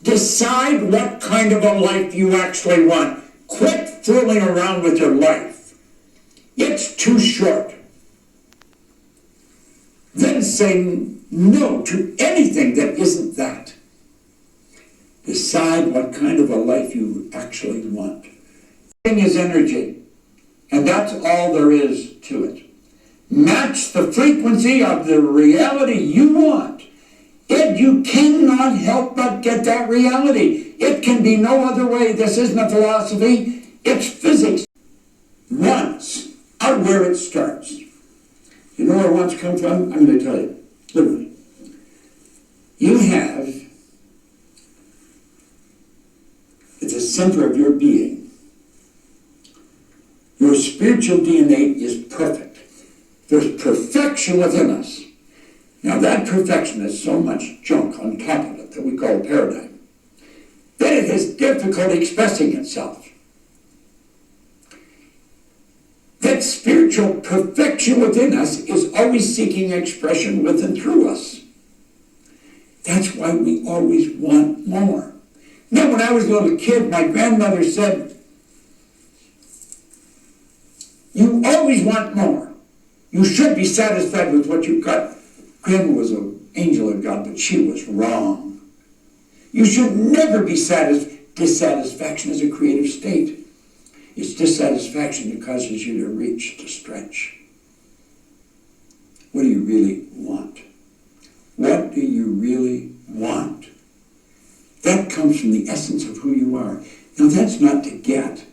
Decide what kind of a life you actually want. Quit fooling around with your life. It's too short. Then say no to anything that isn't that. Decide what kind of a life you actually want. Thing is energy, and that's all there is to it. Match the frequency of the reality you want. You cannot help but get that reality. It can be no other way. This isn't a philosophy. It's physics. Wants are where it starts. You know where wants come from? I'm going to tell you. Literally. You have, at the center of your being, your spiritual DNA is perfect. There's perfection within us. Now that perfection has so much junk on top of it that we call paradigm, that it has difficulty expressing itself. That spiritual perfection within us is always seeking expression with and through us. That's why we always want more. Now, when I was a little kid, my grandmother said, you always want more. You should be satisfied with what you've got. Grandma was an angel of God, but she was wrong. You should never be satisfied. Dissatisfaction is a creative state. It's dissatisfaction that causes you to reach, to stretch. What do you really want? What do you really want? That comes from the essence of who you are. Now that's not to get.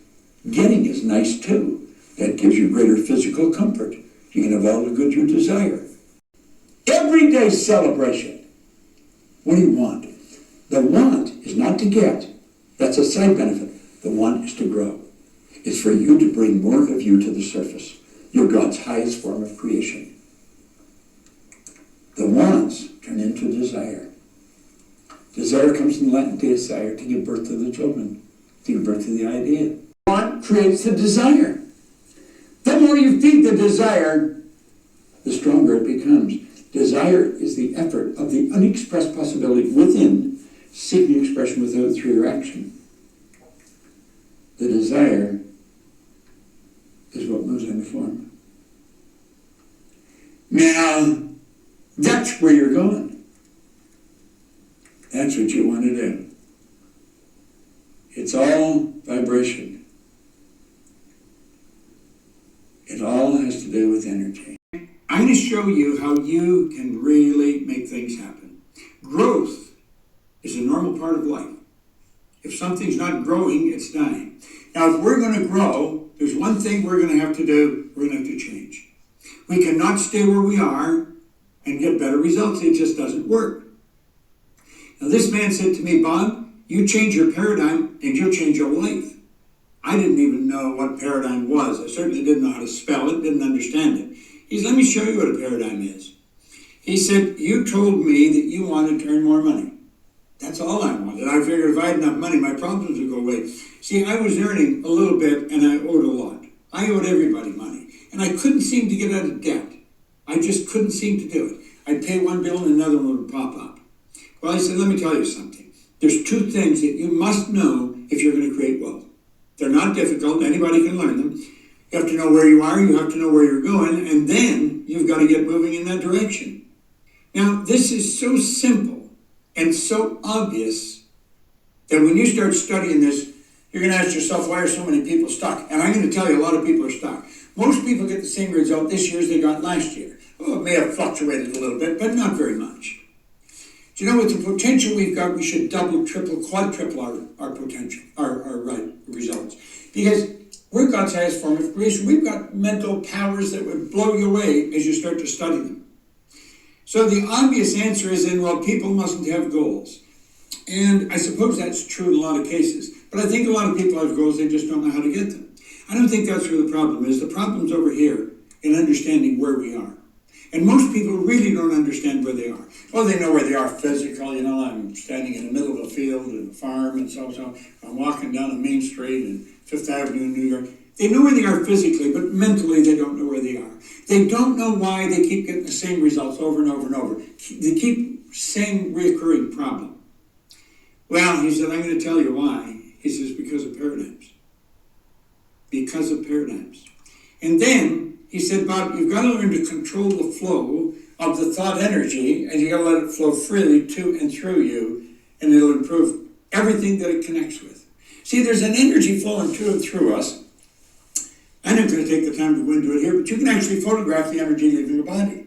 Getting is nice too. That gives you greater physical comfort. You can have all the good you desire. Everyday celebration. What do you want? The want is not to get. That's a side benefit. The want is to grow. It's for you to bring more of you to the surface. You're God's highest form of creation. The wants turn into desire. Desire comes from Latin desire, to give birth to the children, to give birth to the idea. Want creates the desire. The more you feed the desire, the stronger it becomes. Desire is the effort of the unexpressed possibility within, seeking expression without through your action. The desire is what moves into form. Now, that's where you're going. That's what you want to do. It's all vibration. It all has to do with energy. I'm going to show you how you can really make things happen. Growth is a normal part of life. If something's not growing, it's dying. Now, if we're going to grow, there's one thing we're going to have to do. We're going to have to change. We cannot stay where we are and get better results. It just doesn't work. Now, this man said to me, Bob, you change your paradigm and you'll change your life. I didn't even know what paradigm was. I certainly didn't know how to spell it, didn't understand it. He said, let me show you what a paradigm is. He said, you told me that you wanted to earn more money. That's all I wanted. I figured if I had enough money, my problems would go away. See, I was earning a little bit and I owed a lot. I owed everybody money. And I couldn't seem to get out of debt. I just couldn't seem to do it. I'd pay one bill and another one would pop up. Well, I said, let me tell you something. There's two things that you must know if you're going to create wealth. They're not difficult. Anybody can learn them. You have to know where you are. You have to know where you're going. And then you've got to get moving in that direction. Now, this is so simple and so obvious that when you start studying this, you're going to ask yourself, why are so many people stuck? And I'm going to tell you, a lot of people are stuck. Most people get the same result this year as they got last year. Oh, it may have fluctuated a little bit, but not very much. Do you know, with the potential we've got, we should double, triple, quadruple our potential, our results. Because we're God's highest form of creation. We've got mental powers that would blow you away as you start to study them. So the obvious answer is then, well, people mustn't have goals. And I suppose that's true in a lot of cases. But I think a lot of people have goals, they just don't know how to get them. I don't think that's where the problem is. The problem's over here in understanding where we are. And most people really don't understand where they are. Well, they know where they are physical. You know, I'm standing in the middle of a field and a farm and so. I'm walking down a main street and Fifth Avenue in New York. They know where they are physically, but mentally they don't know where they are. They don't know why they keep getting the same results over and over and over. They keep same reoccurring problem. Well, he said, I'm going to tell you why. He says, because of paradigms. Because of paradigms. And then he said, Bob, you've got to learn to control the flow of the thought energy, and you've got to let it flow freely to and through you, and it'll improve everything that it connects with. See, there's an energy flowing to and through us. I'm not going to take the time to go into it here, but you can actually photograph the energy leaving your body.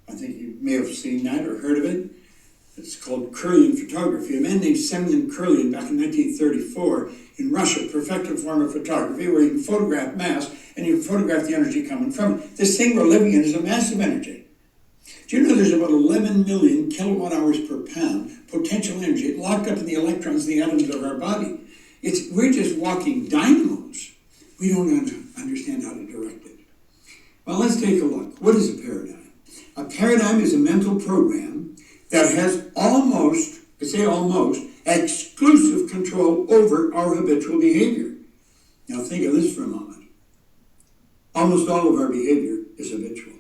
I think you may have seen that or heard of it. It's called Kirlian photography. A man named Semyon Kirlian back in 1934 in Russia perfected a form of photography where you can photograph mass and you can photograph the energy coming from it. This thing we're living in is a massive energy. Do you know there's about 11 million kilowatt hours per pound potential energy locked up in the electrons in the atoms of our body? We're just walking dynamos. We don't understand how to direct it. Well, let's take a look. What is a paradigm? A paradigm is a mental program that has almost, I say almost, exclusive control over our habitual behavior. Now think of this for a moment. Almost all of our behavior is habitual.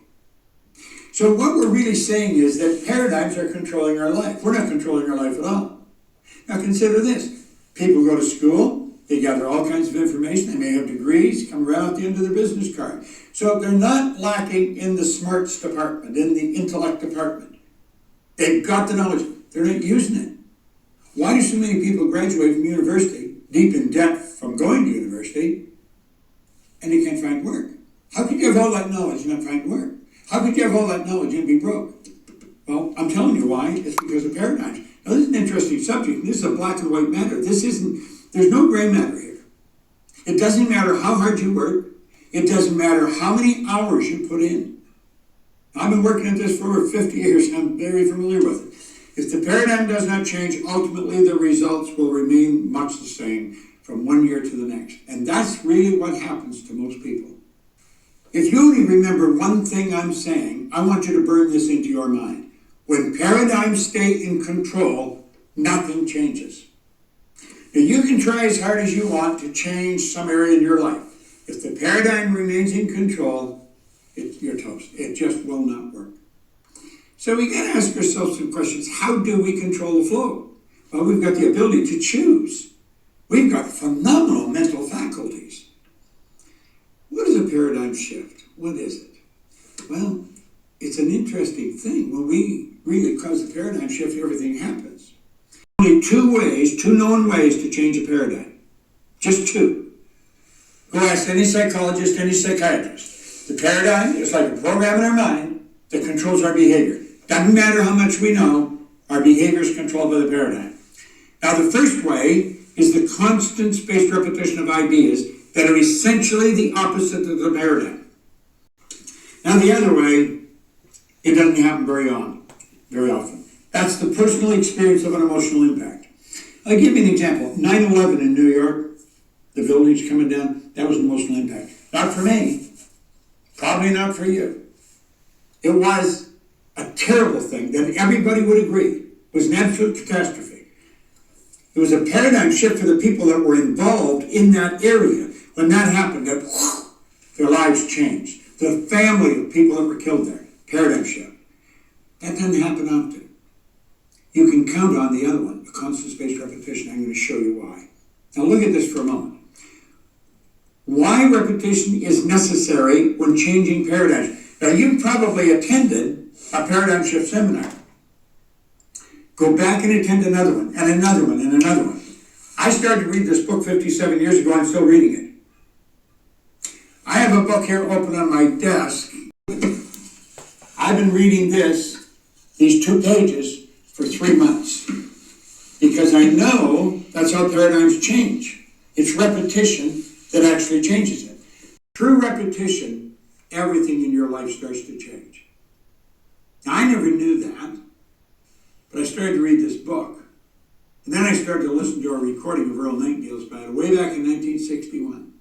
So what we're really saying is that paradigms are controlling our life. We're not controlling our life at all. Now consider this. People go to school, they gather all kinds of information, they may have degrees, come around at the end of their business card. So they're not lacking in the smarts department, in the intellect department. They've got the knowledge, they're not using it. Why do so many people graduate from university, deep in debt from going to university, and they can't find work? How could you have all that knowledge and not find work? How could you have all that knowledge and be broke? Well, I'm telling you why. It's because of paradigms. Now, this is an interesting subject. This is a black and white matter. There's no gray matter here. It doesn't matter how hard you work. It doesn't matter how many hours you put in. I've been working at this for over 50 years. I'm very familiar with it. If the paradigm does not change, ultimately the results will remain much the same from one year to the next. And that's really what happens to most people. If you only remember one thing I'm saying, I want you to burn this into your mind. When paradigms stay in control, nothing changes. Now, you can try as hard as you want to change some area in your life. If the paradigm remains in control, you're toast. It just will not work. So we got to ask ourselves some questions. How do we control the flow? Well, we've got the ability to choose. We've got phenomenal mental faculties. What is a paradigm shift? What is it? Well, it's an interesting thing. When we really cause the paradigm shift, everything happens. Only two known ways to change a paradigm. Just two. Go ask any psychologist, any psychiatrist. The paradigm is like a program in our mind that controls our behavior. Doesn't matter how much we know, our behavior is controlled by the paradigm. Now, the first way is the constant spaced repetition of ideas that are essentially the opposite of the paradigm. Now, the other way, it doesn't happen very often. That's the personal experience of an emotional impact. I'll give you an example. 9/11 in New York, the buildings coming down, that was an emotional impact. Not for me. Probably not for you. It was a terrible thing that everybody would agree was an absolute catastrophe. It was a paradigm shift for the people that were involved in that area. When that happened, their lives changed. The family of people that were killed there, paradigm shift. That doesn't happen often. You can count on the other one, the constant spaced repetition. I'm going to show you why. Now look at this for a moment. Why repetition is necessary when changing paradigms. Now you've probably attended a paradigm shift seminar. Go back and attend another one, and another one, and another one. I started to read this book 57 years ago. I'm still reading it. I have a book here open on my desk. I've been reading these 2 pages, for 3 months. Because I know that's how paradigms change. It's repetition that actually changes it. Through repetition, everything in your life starts to change. Now, I never knew that, but I started to read this book. And then I started to listen to a recording of Earl Nightingale's battle way back in 1961.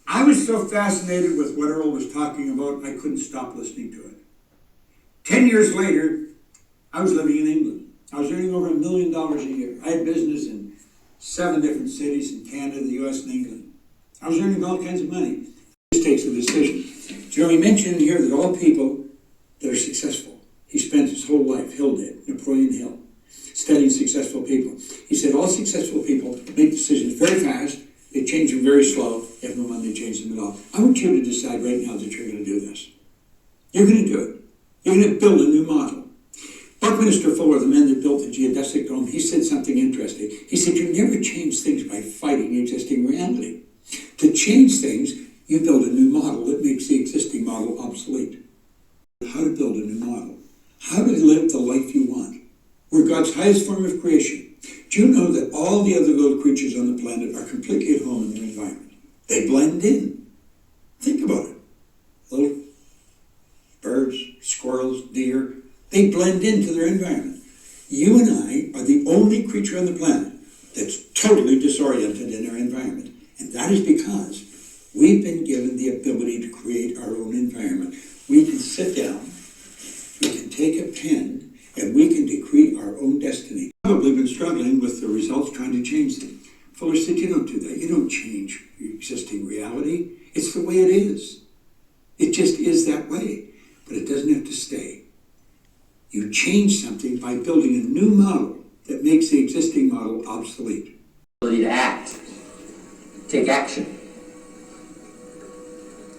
I was so fascinated with what Earl was talking about, I couldn't stop listening to it. 10 years later, I was living in England. I was earning over $1 million a year. I had business in 7 different cities in Canada, the US, and England. I was earning all kinds of money. This takes a decision. So he mentioned here that all people that are successful, he spent his whole life, Hill did, Napoleon Hill. studying successful people. He said all successful people make decisions very fast, they change them very slow, they have no money to change them at all. I want you to decide right now that you're going to do this. You're going to do it. You're going to build a new model. Buckminster Fuller, the man that built the geodesic dome, he said something interesting. He said, you never change things by fighting existing reality. To change things, you build a new model that makes the existing model obsolete. How to build a new model. How to live the life you want. We're God's highest form of creation. Do you know that all the other little creatures on the planet are completely at home in their environment? They blend in. Think about it. Little birds, squirrels, deer, they blend into their environment. You and I are the only creature on the planet that's totally disoriented in our environment. And that is because we've been given the ability to create our own environment. We can sit down, we can take a pen, and we can decree our own destiny. I've probably been struggling with the results, trying to change them. Fuller said, you don't do that. You don't change your existing reality. It's the way it is. It just is that way. But it doesn't have to stay. You change something by building a new model that makes the existing model obsolete. Ability to act. Take action.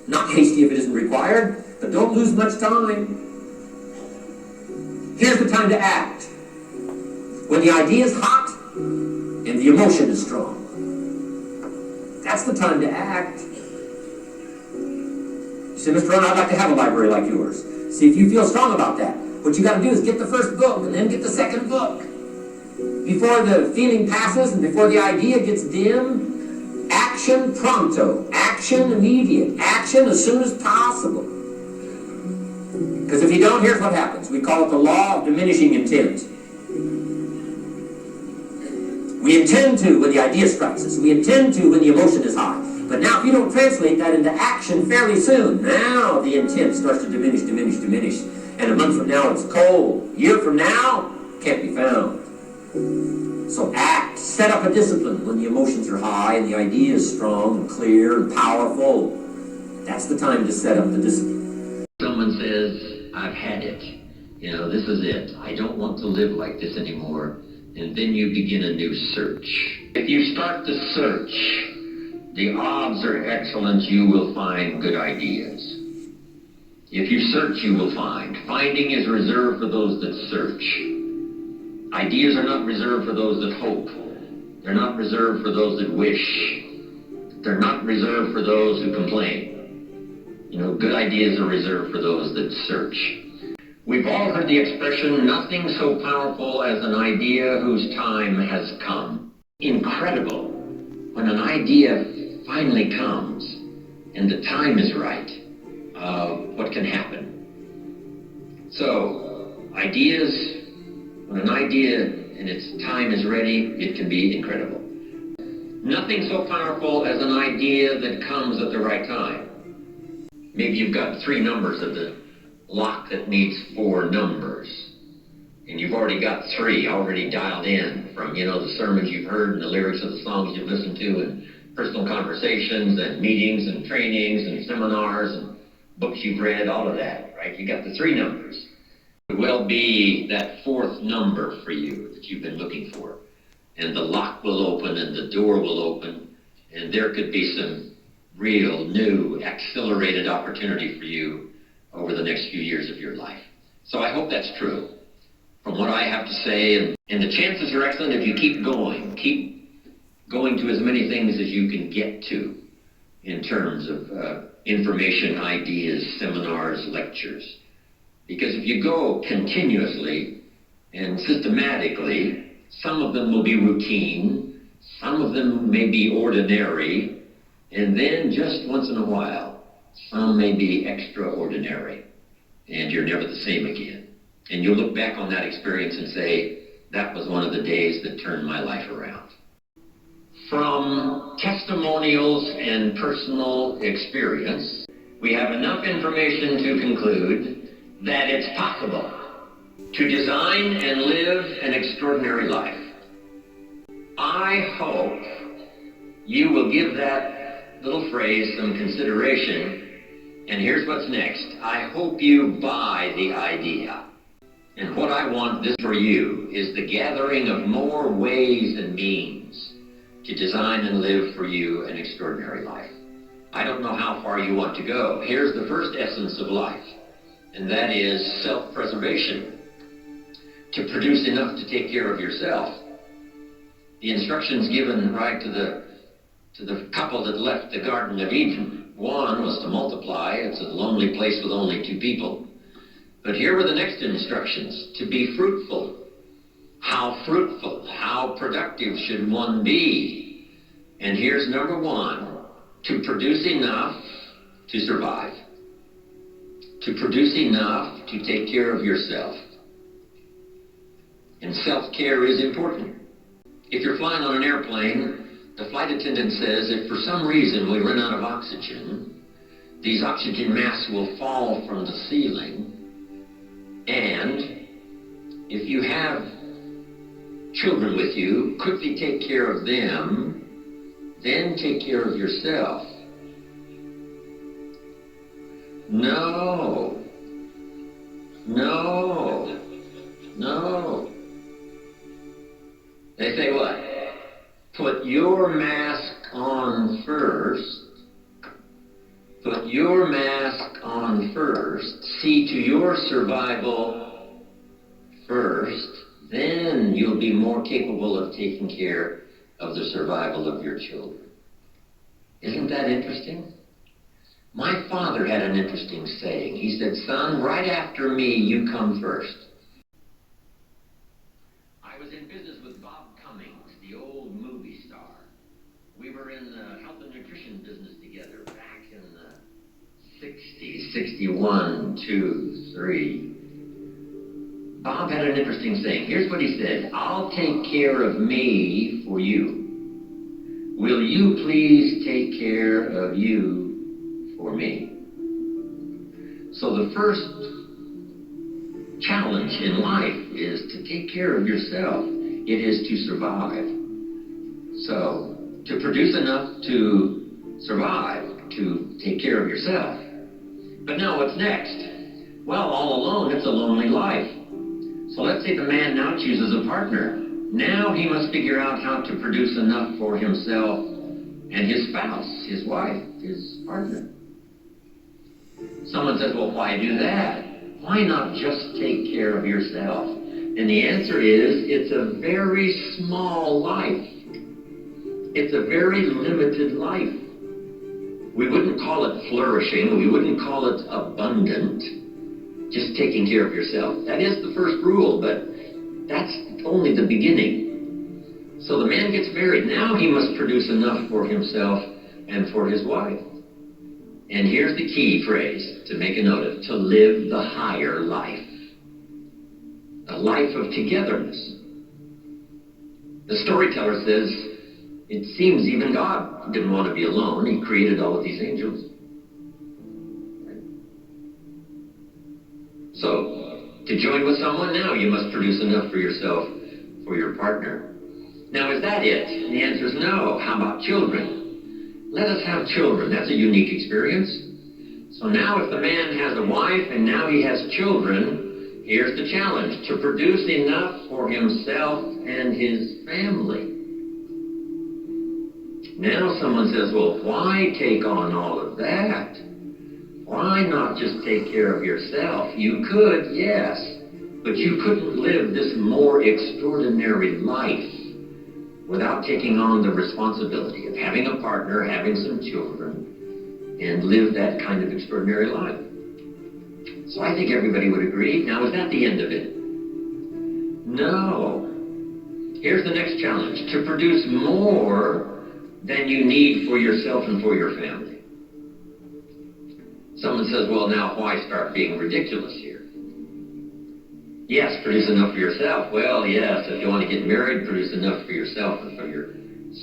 Not hasty if it isn't required, but don't lose much time. Here's the time to act. When the idea is hot and the emotion is strong. That's the time to act. You say, Mr. Rohn, I'd like to have a library like yours. See if you feel strong about that. What you got to do is get the first book and then get the second book. Before the feeling passes and before the idea gets dim, action pronto. Action immediate. Action as soon as possible. Because if you don't, here's what happens. We call it the law of diminishing intent. We intend to when the idea strikes us. We intend to when the emotion is high. But now if you don't translate that into action fairly soon, now the intent starts to diminish. And a month from now it's cold. A year from now, can't be found. So act. Set up a discipline when the emotions are high and the idea is strong and clear and powerful. That's the time to set up the discipline. Someone says, I've had it. You know, this is it. I don't want to live like this anymore. And then you begin a new search. If you start the search, the odds are excellent you will find good ideas. If you search, you will find. Finding is reserved for those that search. Ideas are not reserved for those that hope. They're not reserved for those that wish. They're not reserved for those who complain. You know, good ideas are reserved for those that search. We've all heard the expression, nothing so powerful as an idea whose time has come. Incredible. When an idea finally comes and the time is right, what can happen? So, ideas, when an idea and its time is ready, it can be incredible. Nothing so powerful as an idea that comes at the right time. Maybe you've got 3 numbers of the lock that needs 4 numbers. And you've already got 3 already dialed in from, the sermons you've heard and the lyrics of the songs you've listened to and personal conversations and meetings and trainings and seminars and books you've read, all of that, right? You got the 3 numbers. It will be that 4th number for you that you've been looking for. And the lock will open and the door will open and there could be some real new accelerated opportunity for you over the next few years of your life. So I hope that's true from what I have to say. And the chances are excellent if you keep going to as many things as you can get to in terms of information, ideas, seminars, lectures. Because if you go continuously and systematically, some of them will be routine, some of them may be ordinary, and then just once in a while, some may be extraordinary, and you're never the same again. And you'll look back on that experience and say, that was one of the days that turned my life around. From testimonials and personal experience, we have enough information to conclude that it's possible to design and live an extraordinary life. I hope you will give that little phrase some consideration. And here's what's next. I hope you buy the idea. And what I want this for you is the gathering of more ways and means to design and live for you an extraordinary life. I don't know how far you want to go. Here's the first essence of life, and that is self-preservation. To produce enough to take care of yourself. The instructions given right to the couple that left the Garden of Eden. One was to multiply. It's a lonely place with only 2 people. But here were the next instructions, to be fruitful. How fruitful, how productive should one be? And here's number 1, to produce enough to survive. To produce enough to take care of yourself. And self-care is important. If you're flying on an airplane, the flight attendant says if for some reason we run out of oxygen, these oxygen masks will fall from the ceiling. And if you have children with you, quickly take care of them, then take care of yourself. No. No. No. They say what? Put your mask on first. Put your mask on first. See to your survival first. Then you'll be more capable of taking care of the survival of your children. Isn't that interesting? My father had an interesting saying. He said, son, right after me, you come first. I was in business with Bob Cummings, the old movie star. We were in the health and nutrition business together back in the 60s, 61, 2, 3. Bob had an interesting saying. Here's what he said. I'll take care of me for you. Will you please take care of you for me? So the first challenge in life is to take care of yourself. It is to survive. So, to produce enough to survive, to take care of yourself. But now what's next? Well, all alone, it's a lonely life. So let's say the man now chooses a partner. Now he must figure out how to produce enough for himself and his spouse, his wife, his partner. Someone says, well, why do that? Why not just take care of yourself? And the answer is, it's a very small life. It's a very limited life. We wouldn't call it flourishing. We wouldn't call it abundant. Just taking care of yourself. That is the first rule, but that's only the beginning. So the man gets married. Now he must produce enough for himself and for his wife. And here's the key phrase to make a note of. To live the higher life. A life of togetherness. The storyteller says, it seems even God didn't want to be alone. He created all of these angels. So, to join with someone now, you must produce enough for yourself, for your partner. Now, is that it? The answer is no. How about children? Let us have children. That's a unique experience. So now if the man has a wife and now he has children, here's the challenge. To produce enough for himself and his family. Now someone says, well, why take on all of that? Why not just take care of yourself? You could, yes, but you couldn't live this more extraordinary life without taking on the responsibility of having a partner, having some children, and live that kind of extraordinary life. So I think everybody would agree. Now, is that the end of it? No. Here's the next challenge. To produce more than you need for yourself and for your family. Someone says, well, now why start being ridiculous here? Yes, produce enough for yourself. Well, yes, if you want to get married, produce enough for yourself and for your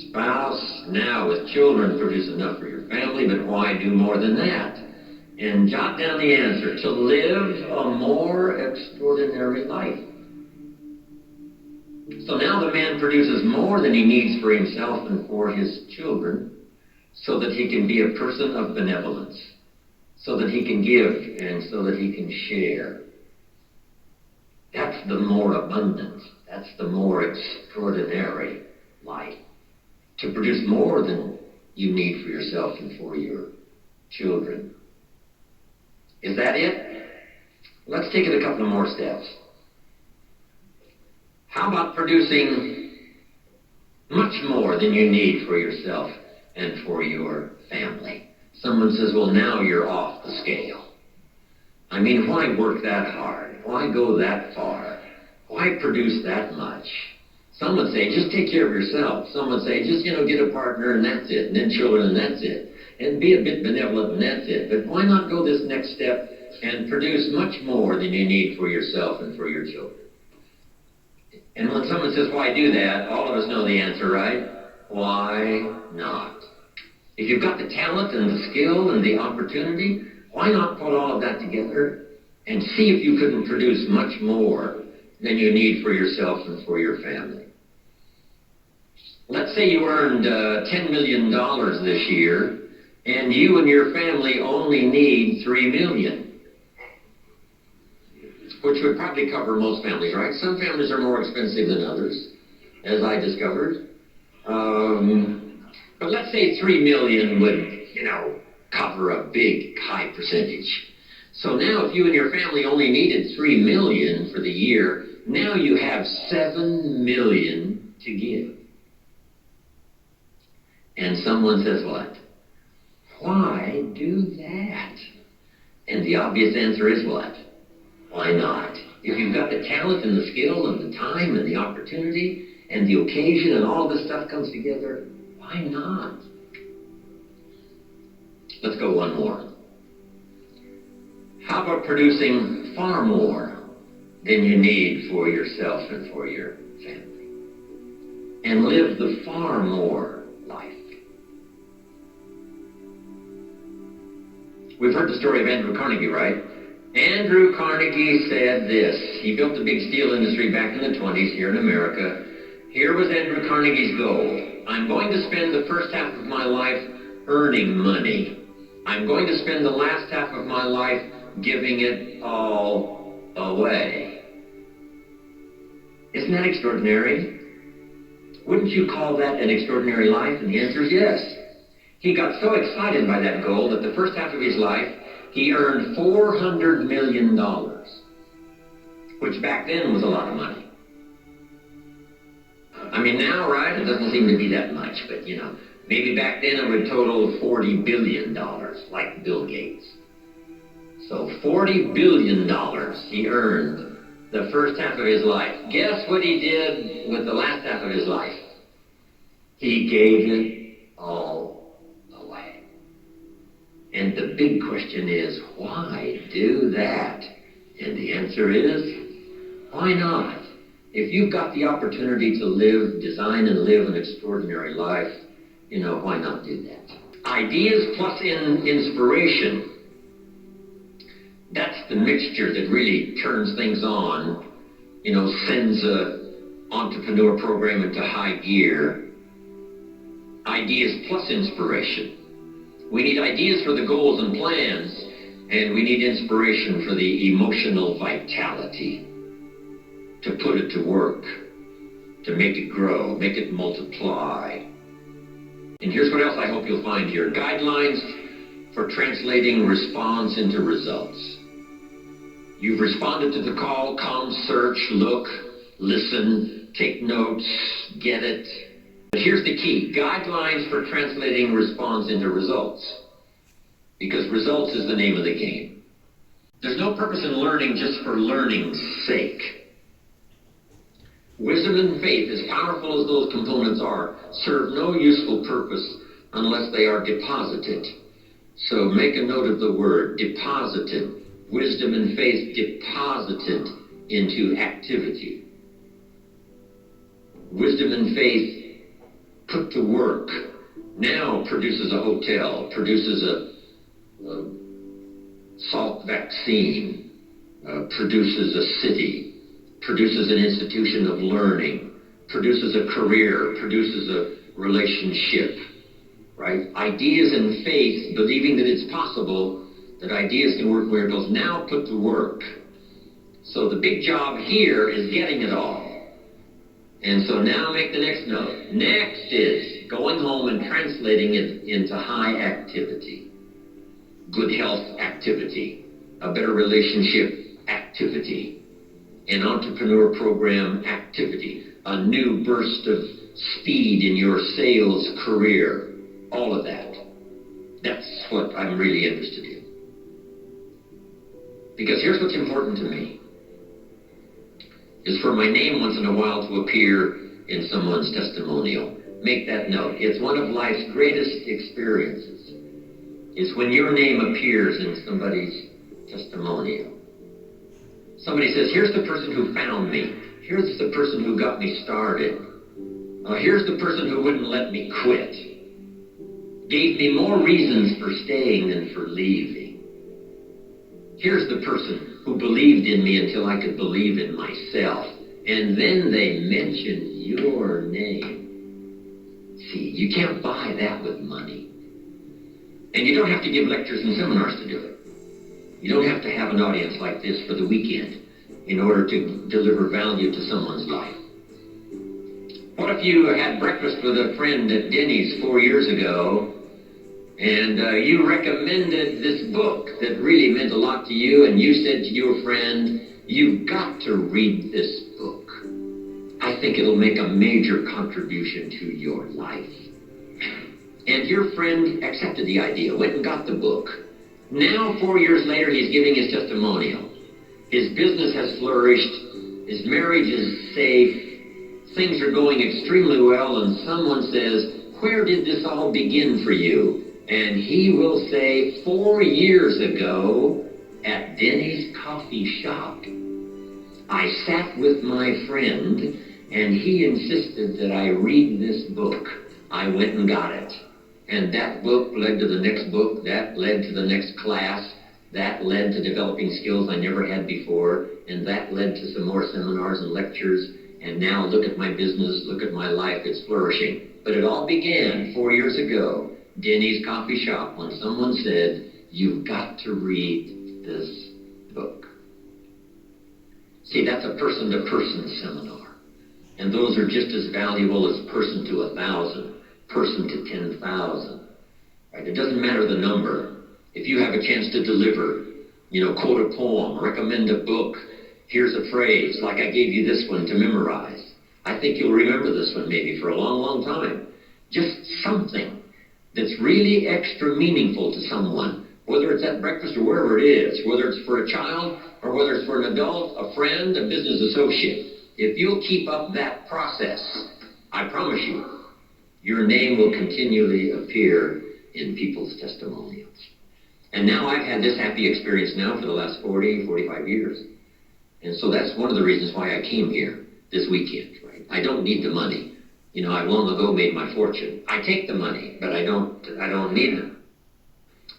spouse. Now, with children, produce enough for your family, but why do more than that? And jot down the answer. To live a more extraordinary life. So now the man produces more than he needs for himself and for his children, so that he can be a person of benevolence, so that he can give and so that he can share. That's the more abundant, that's the more extraordinary life. To produce more than you need for yourself and for your children. Is that it? Let's take it a couple of more steps. How about producing much more than you need for yourself and for your family? Someone says, well, now you're off the scale. I mean, why work that hard? Why go that far? Why produce that much? Some would say, just take care of yourself. Some would say, just, get a partner and that's it, and then children and that's it. And be a bit benevolent and that's it. But why not go this next step and produce much more than you need for yourself and for your children? And when someone says, why do that? All of us know the answer, right? Why not? If you've got the talent and the skill and the opportunity, why not put all of that together and see if you couldn't produce much more than you need for yourself and for your family? Let's say you earned $10 million this year, and you and your family only need $3 million, which would probably cover most families, right? Some families are more expensive than others, as I discovered. But let's say $3 million would, cover a big, high percentage. So now if you and your family only needed $3 million for the year, now you have $7 million to give. And someone says, what? Why do that? And the obvious answer is what? Why not? If you've got the talent and the skill and the time and the opportunity and the occasion and all this stuff comes together, why not? Let's go one more. How about producing far more than you need for yourself and for your family? And live the far more life. We've heard the story of Andrew Carnegie, right? Andrew Carnegie said this. He built the big steel industry back in the 20s here in America. Here was Andrew Carnegie's goal. I'm going to spend the first half of my life earning money. I'm going to spend the last half of my life giving it all away. Isn't that extraordinary? Wouldn't you call that an extraordinary life? And the answer is yes. He got so excited by that goal that the first half of his life, he earned $400 million, which back then was a lot of money. I mean, now, right, it doesn't seem to be that much, but, maybe back then it would total $40 billion, like Bill Gates. So $40 billion he earned the first half of his life. Guess what he did with the last half of his life? He gave it all away. And the big question is, why do that? And the answer is, why not? If you've got the opportunity to design and live an extraordinary life, why not do that? Ideas plus inspiration. That's the mixture that really turns things on, sends an entrepreneur program into high gear. Ideas plus inspiration. We need ideas for the goals and plans, and we need inspiration for the emotional vitality to put it to work, to make it grow, make it multiply. And here's what else I hope you'll find here. Guidelines for translating response into results. You've responded to the call, come, search, look, listen, take notes, get it. But here's the key. Guidelines for translating response into results. Because results is the name of the game. There's no purpose in learning just for learning's sake. Wisdom and faith, as powerful as those components are, serve no useful purpose unless they are deposited. So make a note of the word, deposited. Wisdom and faith deposited into activity. Wisdom and faith put to work now produces a hotel, produces a Salk vaccine, produces a city, produces an institution of learning, produces a career, produces a relationship, right? Ideas and faith, believing that it's possible, that ideas can work miracles, now put to work, So the big job here is getting it all. And so now make the next note. Next is going home and translating it into high activity. Good health activity. A better relationship activity. An entrepreneur program activity. A new burst of speed in your sales career. All of that. That's what I'm really interested in. Because here's what's important to me. Is for my name once in a while to appear in someone's testimonial. Make that note. It's one of life's greatest experiences. Is when your name appears in somebody's testimonial. Somebody says, here's the person who found me. Here's the person who got me started. Here's the person who wouldn't let me quit. Gave me more reasons for staying than for leaving. Here's the person who believed in me until I could believe in myself. And then they mentioned your name. See, you can't buy that with money. And you don't have to give lectures and seminars to do it. You don't have to have an audience like this for the weekend in order to deliver value to someone's life. What if you had breakfast with a friend at Denny's 4 years ago, and you recommended this book that really meant a lot to you, and you said to your friend, you've got to read this book. I think it'll make a major contribution to your life. And your friend accepted the idea, went and got the book. Now, 4 years later, he's giving his testimonial. His business has flourished. His marriage is safe. Things are going extremely well, and someone says, where did this all begin for you? And he will say, 4 years ago, at Denny's coffee shop, I sat with my friend, and he insisted that I read this book. I went and got it. And that book led to the next book, that led to the next class, that led to developing skills I never had before, and that led to some more seminars and lectures, and now look at my business, look at my life, it's flourishing. But it all began 4 years ago, Denny's coffee shop, when someone said, you've got to read this book. See, that's a person-to-person seminar. And those are just as valuable as person to 1,000, person to 10,000. Right? It doesn't matter the number. If you have a chance to deliver, quote a poem, recommend a book, here's a phrase, like I gave you this one to memorize. I think you'll remember this one maybe for a long, long time. Just something that's really extra meaningful to someone, whether it's at breakfast or wherever it is, whether it's for a child or whether it's for an adult, a friend, a business associate. If you'll keep up that process, I promise you, your name will continually appear in people's testimonials. And now I've had this happy experience now for the last 40, 45 years. And so that's one of the reasons why I came here this weekend, right? I don't need the money. I long ago made my fortune. I take the money, but I don't need them.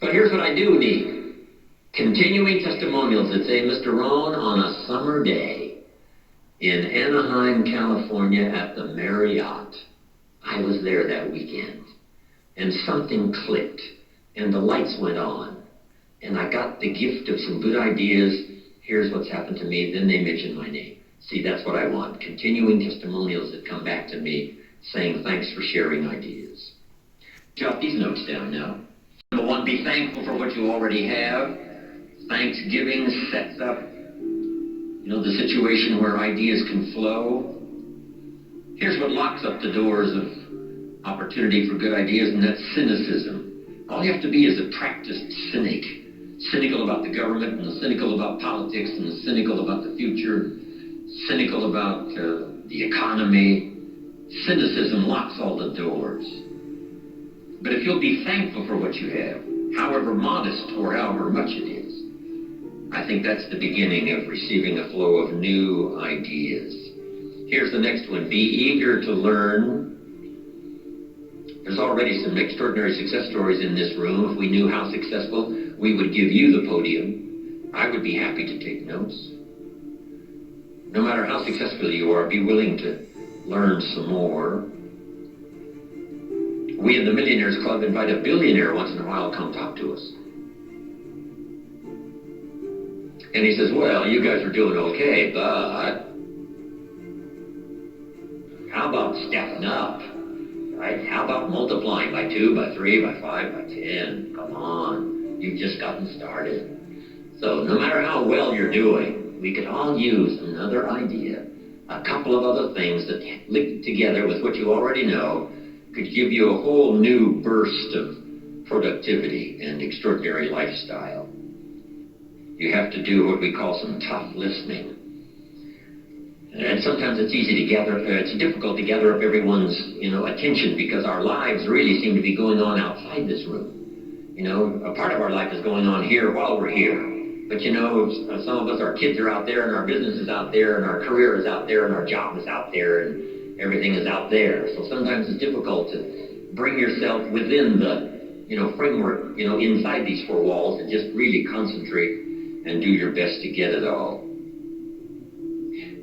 But here's what I do need. Continuing testimonials that say, Mr. Rohn, on a summer day in Anaheim, California at the Marriott, I was there that weekend, and something clicked, and the lights went on, and I got the gift of some good ideas. Here's what's happened to me. Then they mention my name. See, that's what I want. Continuing testimonials that come back to me saying thanks for sharing ideas. Jot these notes down now. Number one, be thankful for what you already have. Thanksgiving sets up, the situation where ideas can flow. Here's what locks up the doors of opportunity for good ideas, and that's cynicism. All you have to be is a practiced cynic. Cynical about the government, and cynical about politics, and cynical about the future, cynical about the economy. Cynicism locks all the doors. But if you'll be thankful for what you have, however modest or however much it is, I think that's the beginning of receiving a flow of new ideas. Here's the next one. Be eager to learn. There's already some extraordinary success stories in this room. If we knew how successful, we would give you the podium. I would be happy to take notes. No matter how successful you are, be willing to learn some more. We in the Millionaires Club invite a billionaire once in a while to come talk to us. And he says, well, you guys are doing okay, but how about stepping up, right? How about multiplying by 2, by 3, by 5, by 10? Come on, you've just gotten started. So no matter how well you're doing, we could all use another idea, a couple of other things that linked together with what you already know could give you a whole new burst of productivity and extraordinary lifestyle. You have to do what we call some tough listening. And sometimes it's difficult to gather up everyone's, attention, because our lives really seem to be going on outside this room. A part of our life is going on here while we're here. But some of us, our kids are out there, and our business is out there, and our career is out there, and our job is out there, and everything is out there. So sometimes it's difficult to bring yourself within the, framework, inside these four walls, and just really concentrate and do your best to get it all.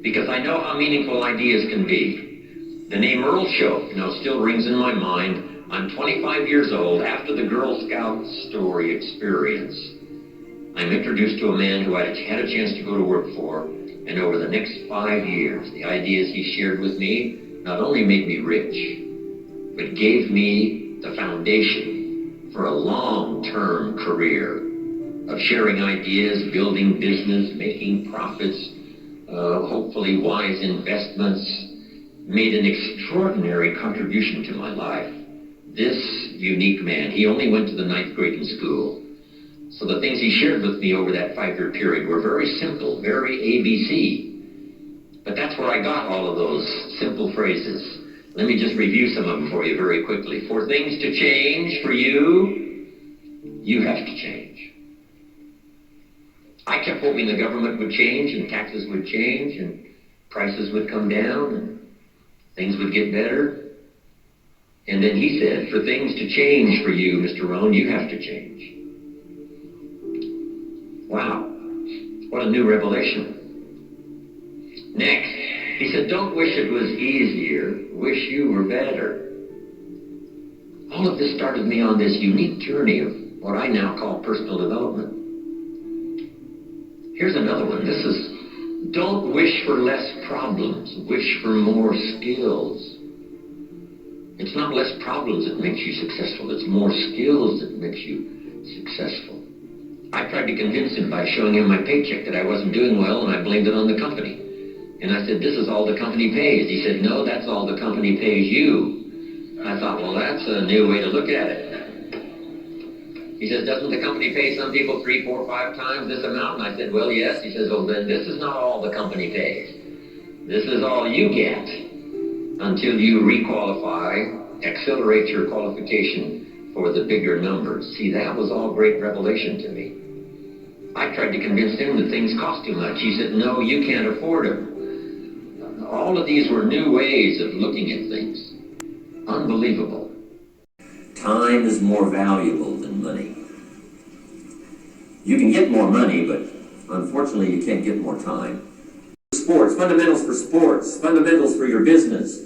Because I know how meaningful ideas can be. The name Earl Show, still rings in my mind. I'm 25 years old after the Girl Scout story experience. I'm introduced to a man who I had a chance to go to work for, and over the next 5 years, the ideas he shared with me not only made me rich, but gave me the foundation for a long-term career of sharing ideas, building business, making profits, hopefully wise investments, made an extraordinary contribution to my life. This unique man, he only went to the 9th grade in school. So the things he shared with me over that 5-year period were very simple, very ABC. But that's where I got all of those simple phrases. Let me just review some of them for you very quickly. For things to change for you, you have to change. I kept hoping the government would change, and taxes would change, and prices would come down, and things would get better. And then he said, for things to change for you, Mr. Rohn, you have to change. Wow, what a new revelation. Next, he said, don't wish it was easier, wish you were better. All of this started me on this unique journey of what I now call personal development. Here's another one. This is, don't wish for less problems, wish for more skills. It's not less problems that makes you successful, it's more skills that makes you successful. I tried to convince him by showing him my paycheck that I wasn't doing well, and I blamed it on the company. And I said, this is all the company pays. He said, no, that's all the company pays you. And I thought, well, that's a new way to look at it. He says, doesn't the company pay some people 3, 4, 5 times this amount? And I said, well, yes. He says, well, then this is not all the company pays. This is all you get until you requalify, accelerate your qualification for the bigger numbers. See, that was all great revelation to me. I tried to convince him that things cost too much. He said, no, you can't afford them. All of these were new ways of looking at things. Unbelievable. Time is more valuable than money. You can get more money, but unfortunately you can't get more time. Sports, fundamentals for sports, fundamentals for your business,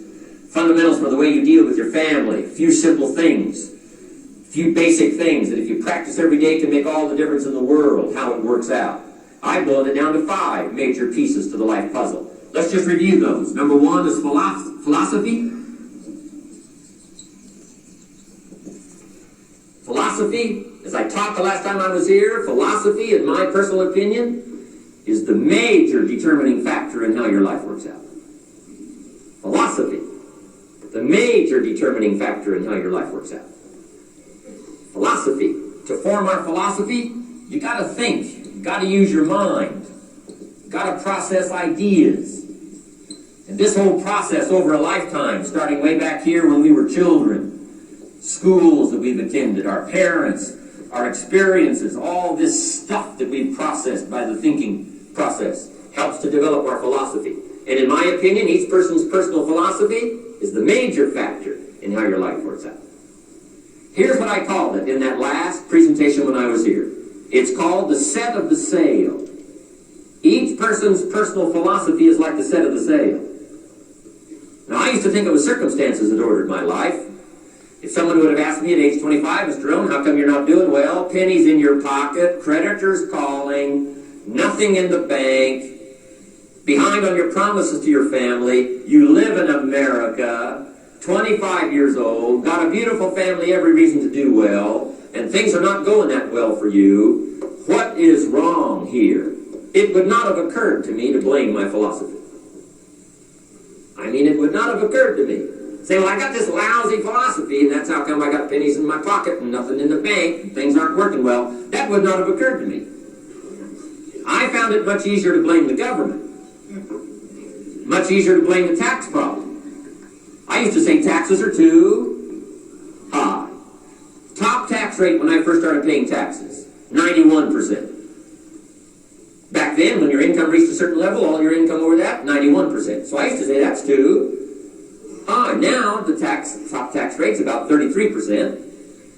fundamentals for the way you deal with your family, a few simple things, a few basic things that if you practice every day can make all the difference in the world, how it works out. I boiled it down to 5 major pieces to the life puzzle. Let's just review those. Number 1 is philosophy. Philosophy, as I talked the last time I was here, philosophy, in my personal opinion, is the major determining factor in how your life works out. Philosophy, the major determining factor in how your life works out. Philosophy. To form our philosophy, you got to think. You got to use your mind. You got to process ideas. And this whole process over a lifetime, starting way back here when we were children, schools that we've attended, our parents, our experiences, all this stuff that we've processed by the thinking process helps to develop our philosophy. And in my opinion, each person's personal philosophy is the major factor in how your life works out. Here's what I called it in that last presentation when I was here. It's called the set of the sail. Each person's personal philosophy is like the set of the sail. Now, I used to think it was circumstances that ordered my life. If someone would have asked me at age 25, Mr. Rohn, how come you're not doing well? Pennies in your pocket, creditors calling, nothing in the bank, behind on your promises to your family, you live in America, 25 years old, got a beautiful family, every reason to do well, and things are not going that well for you. What is wrong here? It would not have occurred to me to blame my philosophy. I mean, it would not have occurred to me. Say, well, I got this lousy philosophy, and that's how come I got pennies in my pocket and nothing in the bank, and things aren't working well. That would not have occurred to me. I found it much easier to blame the government. Much easier to blame the tax problem. I used to say taxes are too high. Top tax rate when I first started paying taxes, 91%. Back then, when your income reached a certain level, all your income over that, 91%. So I used to say that's too high. Now, the top tax rate's about 33%.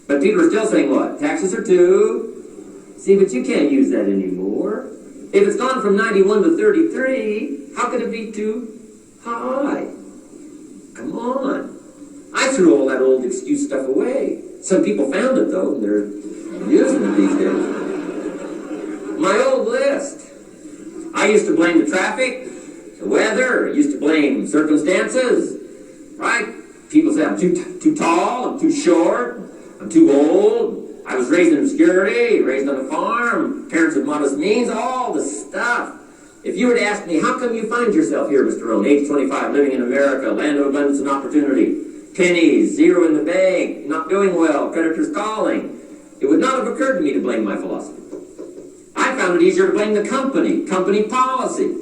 But people are still saying what? Taxes are too... See, but you can't use that anymore. If it's gone from 91 to 33, how could it be too high? Come on. I threw all that old excuse stuff away. Some people found it, though, and they're using it these days. My old list. I used to blame the traffic, the weather, I used to blame circumstances, right? People say I'm too tall, I'm too short, I'm too old, I was raised in obscurity, raised on a farm, parents of modest means, all the stuff. If you were to ask me, how come you find yourself here, Mr. Rohn, age 25, living in America, land of abundance and opportunity, pennies, zero in the bank, not doing well, creditors calling, it would not have occurred to me to blame my philosophy. I found it easier to blame the company policy.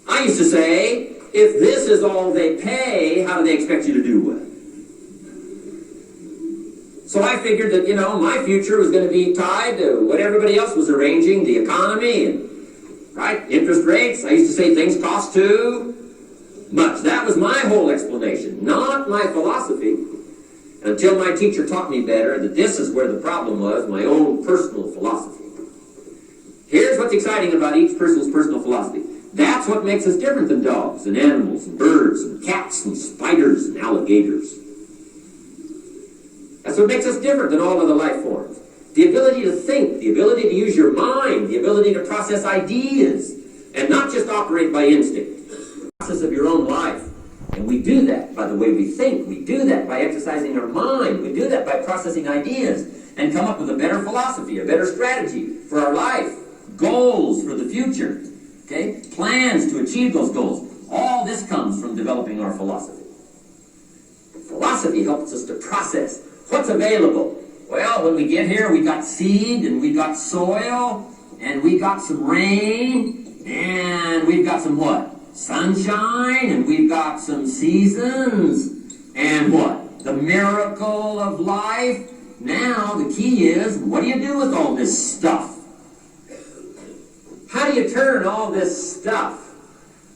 I used to say, if this is all they pay, how do they expect you to do well? So I figured that, my future was going to be tied to what everybody else was arranging, the economy, and, right, interest rates. I used to say things cost too much. That was my whole explanation, not my philosophy. Until my teacher taught me better that this is where the problem was, my own personal philosophy. Here's what's exciting about each person's personal philosophy. That's what makes us different than dogs and animals and birds and cats and spiders and alligators. That's what makes us different than all other life forms. The ability to think, the ability to use your mind, the ability to process ideas, and not just operate by instinct. The process of your own life. And we do that by the way we think. We do that by exercising our mind. We do that by processing ideas and come up with a better philosophy, a better strategy for our life, goals for the future, okay? Plans to achieve those goals. All this comes from developing our philosophy. Philosophy helps us to process what's available. Well, when we get here, we got seed, and we got soil, and we got some rain, and we've got some what? Sunshine, and we've got some seasons, and what? The miracle of life. Now, the key is, what do you do with all this stuff? How do you turn all this stuff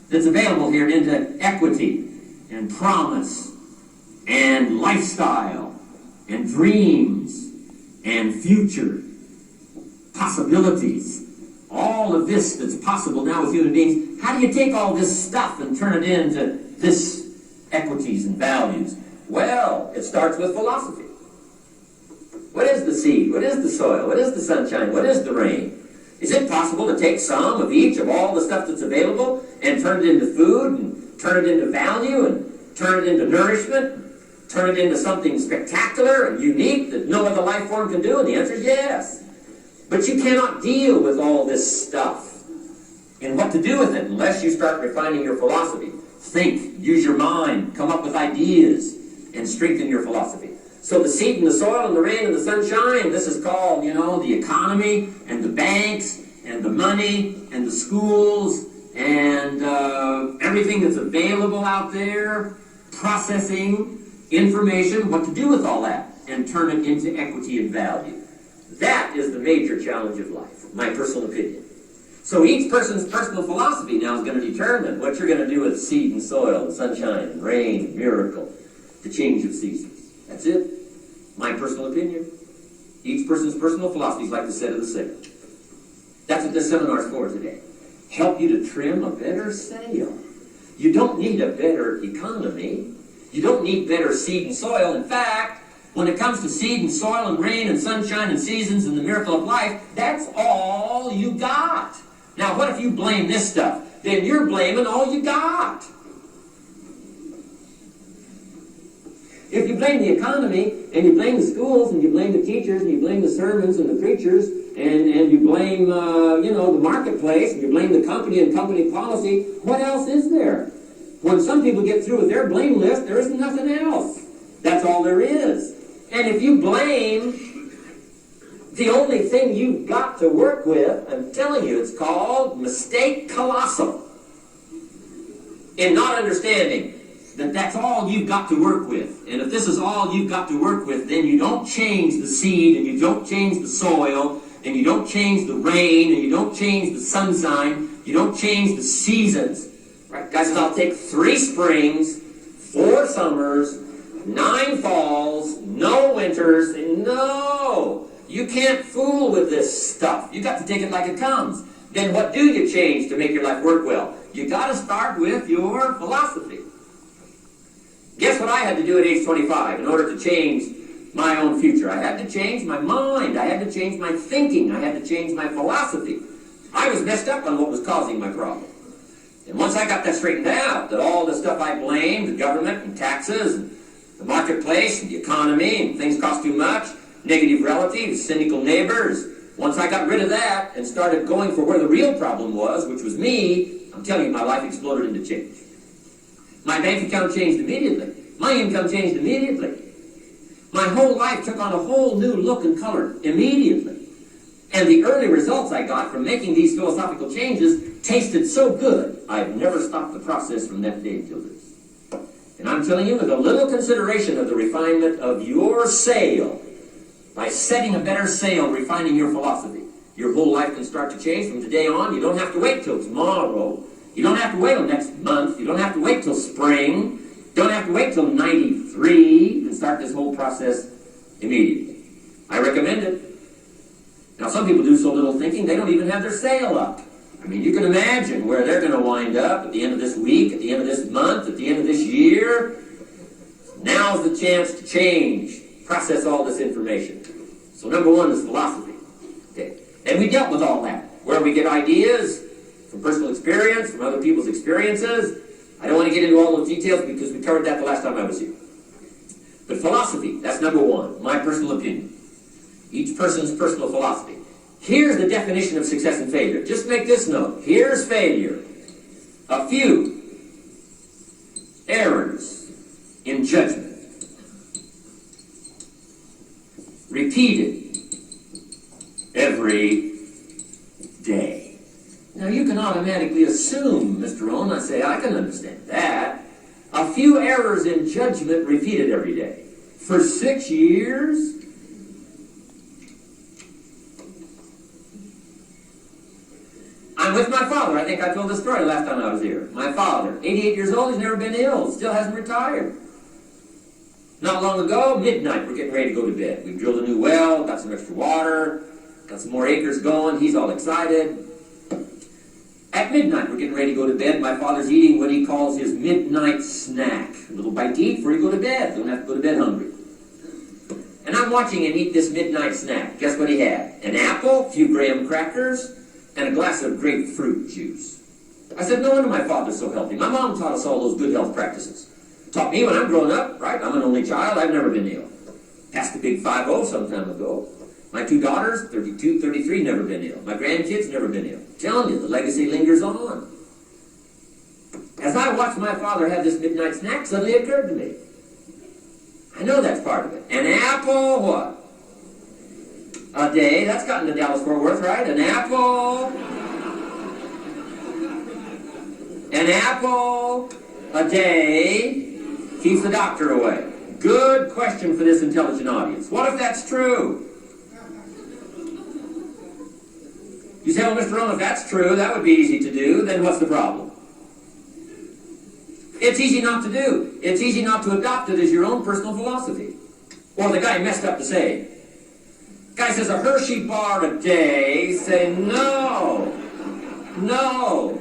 that's available here into equity, and promise, and lifestyle, and dreams, and future, possibilities, all of this that's possible now with human beings? How do you take all this stuff and turn it into this equities and values? Well, it starts with philosophy. What is the seed? What is the soil? What is the sunshine? What is the rain? Is it possible to take some of each of all the stuff that's available and turn it into food, and turn it into value, and turn it into nourishment, turn it into something spectacular and unique that no other life form can do? And the answer is yes. But you cannot deal with all this stuff and what to do with it unless you start refining your philosophy. Think, use your mind, come up with ideas, and strengthen your philosophy. So the seed and the soil and the rain and the sunshine, this is called, the economy and the banks and the money and the schools and everything that's available out there, processing information, what to do with all that, and turn it into equity and value. That is the major challenge of life, my personal opinion. So each person's personal philosophy now is going to determine what you're going to do with seed and soil and sunshine and rain and miracle, the change of seasons. That's it. My personal opinion. Each person's personal philosophy is like the set of the sail. That's what this seminar is for today. Help you to trim a better sail. You don't need a better economy. You don't need better seed and soil. In fact, When it comes to seed and soil and rain and sunshine and seasons and the miracle of life, that's all you got. Now, what if you blame this stuff? Then you're blaming all you got. If you blame the economy, and you blame the schools, and you blame the teachers, and you blame the sermons and the preachers, and you blame, the marketplace, and you blame the company and company policy, what else is there? When some people get through with their blame list, there isn't nothing else. That's all there is. And if you blame the only thing you've got to work with, I'm telling you, it's called mistake colossal. In not understanding that that's all you've got to work with. And if this is all you've got to work with, then you don't change the seed, and you don't change the soil, and you don't change the rain, and you don't change the sunshine, you don't change the seasons. Right? Guys, I'll take 3 springs, 4 summers, 9 falls, no winters. No! You can't fool with this stuff. You got to take it like it comes. Then what do you change to make your life work well? You got to start with your philosophy. Guess what I had to do at age 25 in order to change my own future? I had to change my mind. I had to change my thinking. I had to change my philosophy. I was messed up on what was causing my problem. And once I got that straightened out, that all the stuff I blamed, the government and taxes, and the marketplace and the economy, and things cost too much, negative relatives, cynical neighbors, once I got rid of that and started going for where the real problem was, which was me, I'm telling you, my life exploded into change. My bank account changed immediately. My income changed immediately. My whole life took on a whole new look and color immediately. And the early results I got from making these philosophical changes tasted so good, I've never stopped the process from that day until this. And I'm telling you, with a little consideration of the refinement of your sail, by setting a better sail, refining your philosophy, your whole life can start to change from today on. You don't have to wait till tomorrow. You don't have to wait till next month. You don't have to wait till spring. You don't have to wait till 93 and start this whole process immediately. I recommend it. Now, some people do so little thinking, they don't even have their sail up. I mean, you can imagine where they're going to wind up at the end of this week, at the end of this month, at the end of this year. Now's the chance to change, process all this information. So number 1 is philosophy. Okay. And we dealt with all that. Where we get ideas from personal experience, from other people's experiences. I don't want to get into all those details because we covered that the last time I was here. But philosophy, that's number 1, my personal opinion. Each person's personal philosophy. Here's the definition of success and failure. Just make this note. Here's failure. A few errors in judgment. Repeated every day. Now you can automatically assume, Mr. Rohn, I say, I can understand that. A few errors in judgment repeated every day. For 6 years? I'm with my father. I think I told this story last time I was here. My father, 88 years old, he's never been ill, still hasn't retired. Not long ago, midnight, we're getting ready to go to bed. We've drilled a new well, got some extra water, got some more acres going, he's all excited. At midnight, we're getting ready to go to bed. My father's eating what he calls his midnight snack. A little bite to eat before you go to bed. Don't have to go to bed hungry. And I'm watching him eat this midnight snack. Guess what he had? An apple, a few graham crackers, and a glass of grapefruit juice. I said, no wonder my father's so healthy. My mom taught us all those good health practices. Taught me when I'm growing up, right? I'm an only child. I've never been ill. Passed the big 5-0 some time ago. My 2 daughters, 32, 33, never been ill. My grandkids, never been ill. I'm telling you, the legacy lingers on. As I watched my father have this midnight snack, suddenly it occurred to me. I know that's part of it. An apple, what? A day. That's gotten to Dallas-Fort Worth, right? An apple. An apple a day keeps the doctor away. Good question for this intelligent audience. What if that's true? You say, well, Mr. Rohn, if that's true, that would be easy to do. Then what's the problem? It's easy not to do. It's easy not to adopt it as your own personal philosophy. Or the guy messed up the saying. Guy says a Hershey bar a day. Say, no. No.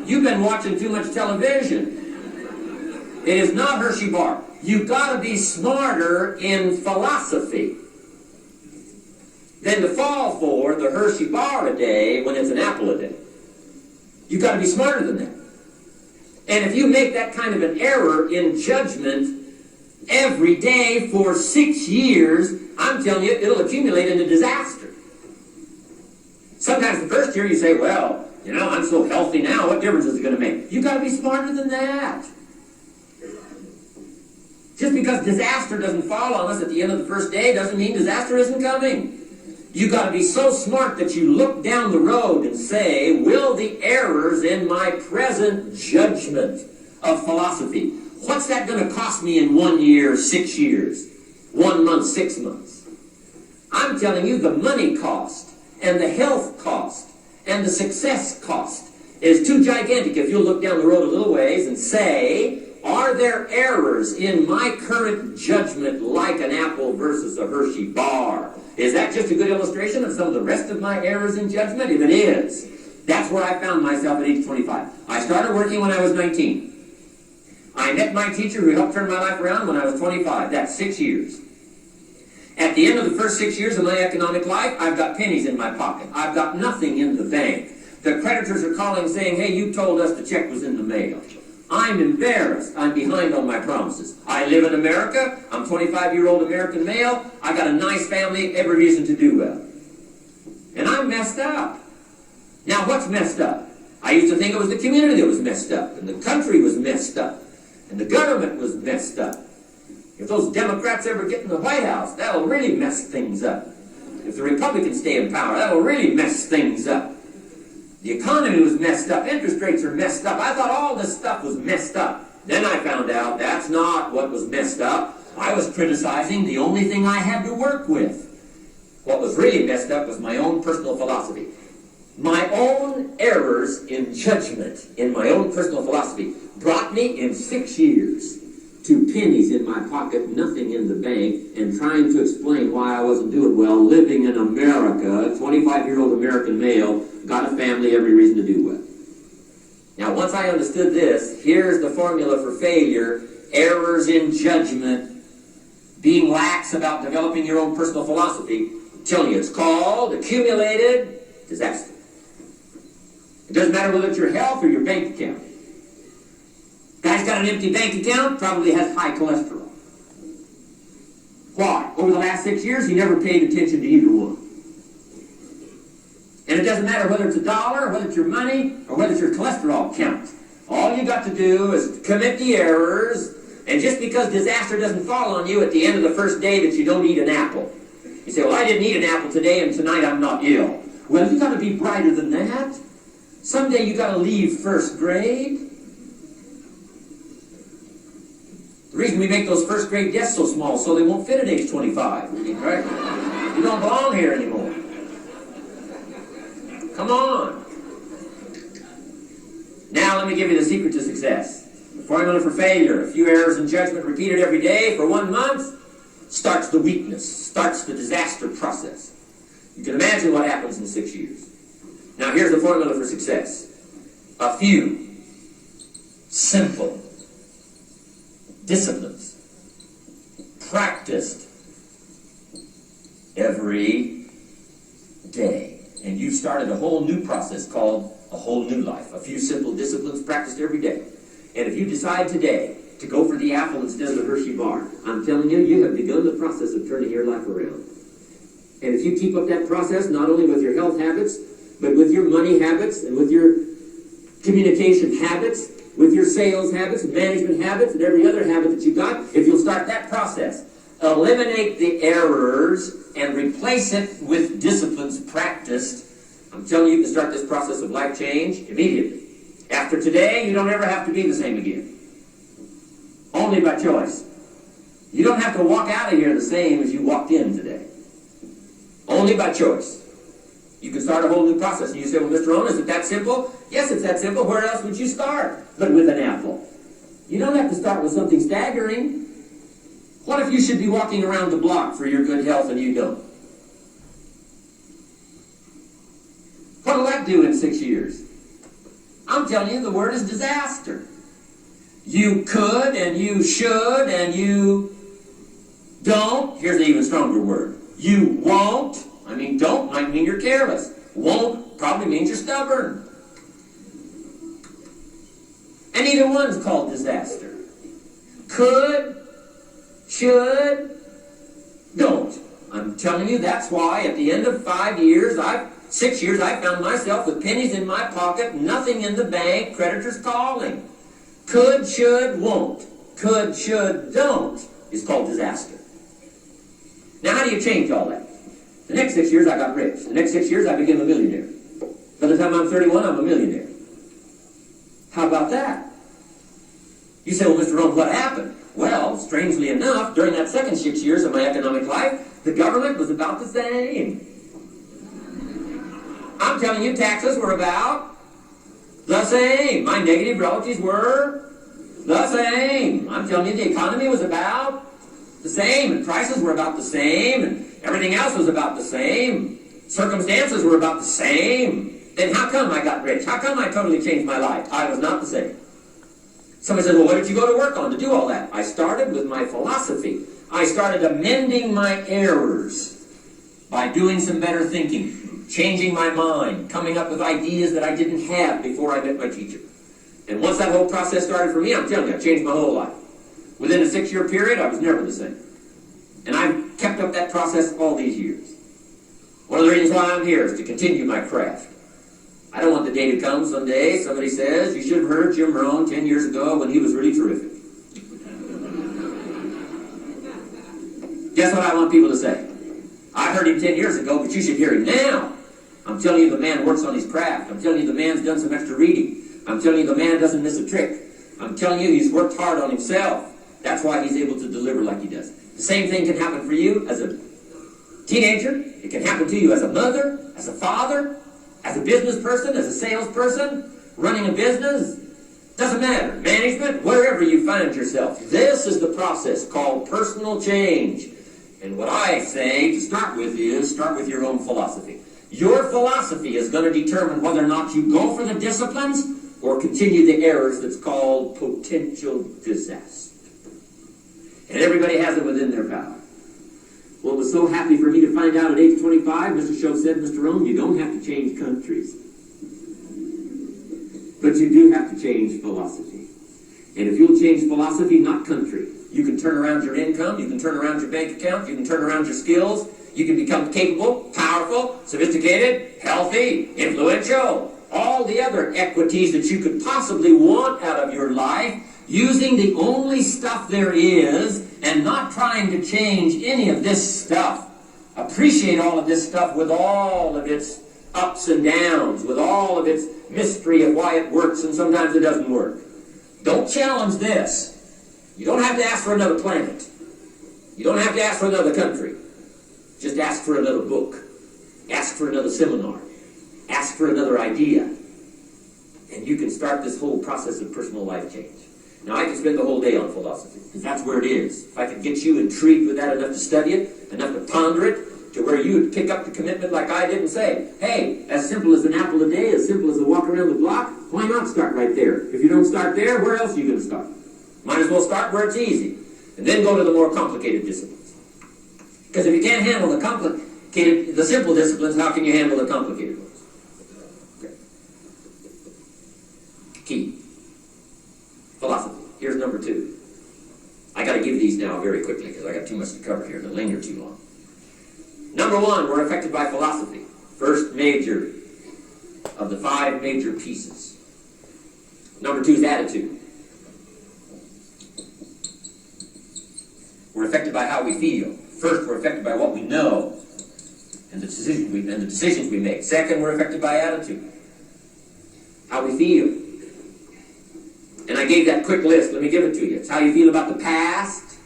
You've been watching too much television. It is not Hershey bar. You've got to be smarter in philosophy than to fall for the Hershey bar a day when it's an apple a day. You've got to be smarter than that. And if you make that kind of an error in judgment every day for 6 years, I'm telling you, it'll accumulate into disaster. Sometimes the first year you say, well, you know, I'm so healthy now, what difference is it going to make? You've got to be smarter than that. Just because disaster doesn't fall on us at the end of the first day doesn't mean disaster isn't coming. You've got to be so smart that you look down the road and say, will the errors in my present judgment of philosophy, what's that going to cost me in 1 year, 6 years, 1 month, 6 months? I'm telling you, the money cost and the health cost and the success cost is too gigantic if you'll look down the road a little ways and say, are there errors in my current judgment like an apple versus a Hershey bar? Is that just a good illustration of some of the rest of my errors in judgment? If it is, that's where I found myself at age 25. I started working when I was 19. I met my teacher who helped turn my life around when I was 25. That's 6 years. At the end of the first 6 years of my economic life, I've got pennies in my pocket. I've got nothing in the bank. The creditors are calling saying, hey, you told us the check was in the mail. I'm embarrassed. I'm behind on my promises. I live in America. I'm 25-year-old American male. I got a nice family, every reason to do well. And I'm messed up. Now, what's messed up? I used to think it was the community that was messed up, and the country was messed up, and the government was messed up. If those Democrats ever get in the White House, that'll really mess things up. If the Republicans stay in power, that'll really mess things up. The economy was messed up. Interest rates are messed up. I thought all this stuff was messed up. Then I found out that's not what was messed up. I was criticizing the only thing I had to work with. What was really messed up was my own personal philosophy. My own errors in judgment in my own personal philosophy brought me in 6 years to pennies in my pocket, nothing in the bank, and trying to explain why I wasn't doing well, living in America, 25-year-old American male, got a family, every reason to do well. Now, once I understood this, here's the formula for failure: errors in judgment, being lax about developing your own personal philosophy. I'm telling you, it's called accumulated disaster. It doesn't matter whether it's your health or your bank account. Guy's got an empty bank account, probably has high cholesterol. Why? Over the last 6 years, he never paid attention to either one. And it doesn't matter whether it's a dollar, or whether it's your money, or whether it's your cholesterol count. All you got to do is commit the errors, and just because disaster doesn't fall on you at the end of the first day that you don't eat an apple. You say, well, I didn't eat an apple today, and tonight I'm not ill. Well, you got to be brighter than that. Someday you got to leave first grade. The reason we make those first grade desks so small so they won't fit at age 25, right? You don't belong here anymore. Come on. Now let me give you the secret to success. The formula for failure: a few errors in judgment repeated every day for 1 month starts the weakness, starts the disaster process. You can imagine what happens in 6 years. Now here's the formula for success: a few simple disciplines practiced every day. And you've started a whole new process called a whole new life. A few simple disciplines practiced every day. And if you decide today to go for the apple instead of the Hershey bar, I'm telling you, you have begun the process of turning your life around. And if you keep up that process, not only with your health habits, but with your money habits, and with your communication habits, with your sales habits, and management habits, and every other habit that you've got, if you'll start that process, eliminate the errors and replace it with disciplines practiced, I'm telling you, you can start this process of life change immediately. After today, you don't ever have to be the same again. Only by choice. You don't have to walk out of here the same as you walked in today. Only by choice. You can start a whole new process. And you say, well, Mr. Rohn, is it that simple? Yes, it's that simple. Where else would you start but with an apple? You don't have to start with something staggering. What if you should be walking around the block for your good health and you don't? What will that do in 6 years? I'm telling you, the word is disaster. You could and you should and you don't. Here's an even stronger word. You won't. I mean, don't might mean you're careless. Won't probably means you're stubborn. And either one's called disaster. Could, should, don't. I'm telling you, that's why at the end of 6 years, I found myself with pennies in my pocket, nothing in the bank, creditors calling. Could, should, won't. Could, should, don't is called disaster. Now, how do you change all that? The next 6 years, I got rich. The next 6 years, I became a millionaire. By the time I'm 31, I'm a millionaire. How about that? You say, well, Mr. Rohn, what happened? Well, strangely enough, during that second 6 years of my economic life, the government was about the same. I'm telling you, taxes were about the same. My negative relatives were the same. I'm telling you, the economy was about the same, and prices were about the same, and everything else was about the same. Circumstances were about the same. Then how come I got rich? How come I totally changed my life? I was not the same. Somebody says, well, what did you go to work on to do all that? I started with my philosophy. I started amending my errors by doing some better thinking, changing my mind, coming up with ideas that I didn't have before I met my teacher. And once that whole process started for me, I'm telling you, I changed my whole life. Within a 6 year period, I was never the same. And I've kept up that process all these years. One of the reasons why I'm here is to continue my craft. I don't want the day to come someday somebody says, you should have heard Jim Rohn 10 years ago when he was really terrific. Guess what I want people to say? I heard him 10 years ago, but you should hear him now. I'm telling you, the man works on his craft. I'm telling you, the man's done some extra reading. I'm telling you, the man doesn't miss a trick. I'm telling you, he's worked hard on himself. That's why he's able to deliver like he does. The same thing can happen for you as a teenager. It can happen to you as a mother, as a father, as a business person, as a salesperson, running a business. Doesn't matter. Management, wherever you find yourself. This is the process called personal change. And what I say to start with is, start with your own philosophy. Your philosophy is going to determine whether or not you go for the disciplines or continue the errors that's called potential disaster. And everybody has it within their power. Well, it was so happy for me to find out at age 25, Mr. Show said, Mr. Rohn, you don't have to change countries. But you do have to change philosophy. And if you'll change philosophy, not country, you can turn around your income, you can turn around your bank account, you can turn around your skills, you can become capable, powerful, sophisticated, healthy, influential, all the other equities that you could possibly want out of your life, using the only stuff there is and not trying to change any of this stuff. Appreciate all of this stuff with all of its ups and downs, with all of its mystery of why it works and sometimes it doesn't work. Don't challenge this. You don't have to ask for another planet. You don't have to ask for another country. Just ask for another book. Ask for another seminar. Ask for another idea. And you can start this whole process of personal life change. Now, I could spend the whole day on philosophy, because that's where it is. If I could get you intrigued with that enough to study it, enough to ponder it, to where you would pick up the commitment like I did and say, hey, as simple as an apple a day, as simple as a walk around the block, why not start right there? If you don't start there, where else are you going to start? Might as well start where it's easy, and then go to the more complicated disciplines. Because if you can't handle the simple disciplines, how can you handle the complicated ones? Okay. Key. Philosophy. Here's number 2. I got to give these now very quickly because I got too much to cover here. They'll linger too long. Number 1, we're affected by philosophy. First major of the 5 major pieces. Number 2 is attitude. We're affected by how we feel. First, we're affected by what we know and the decisions we make. Second, we're affected by attitude. How we feel. And I gave that quick list. Let me give it to you. It's how you feel about the past.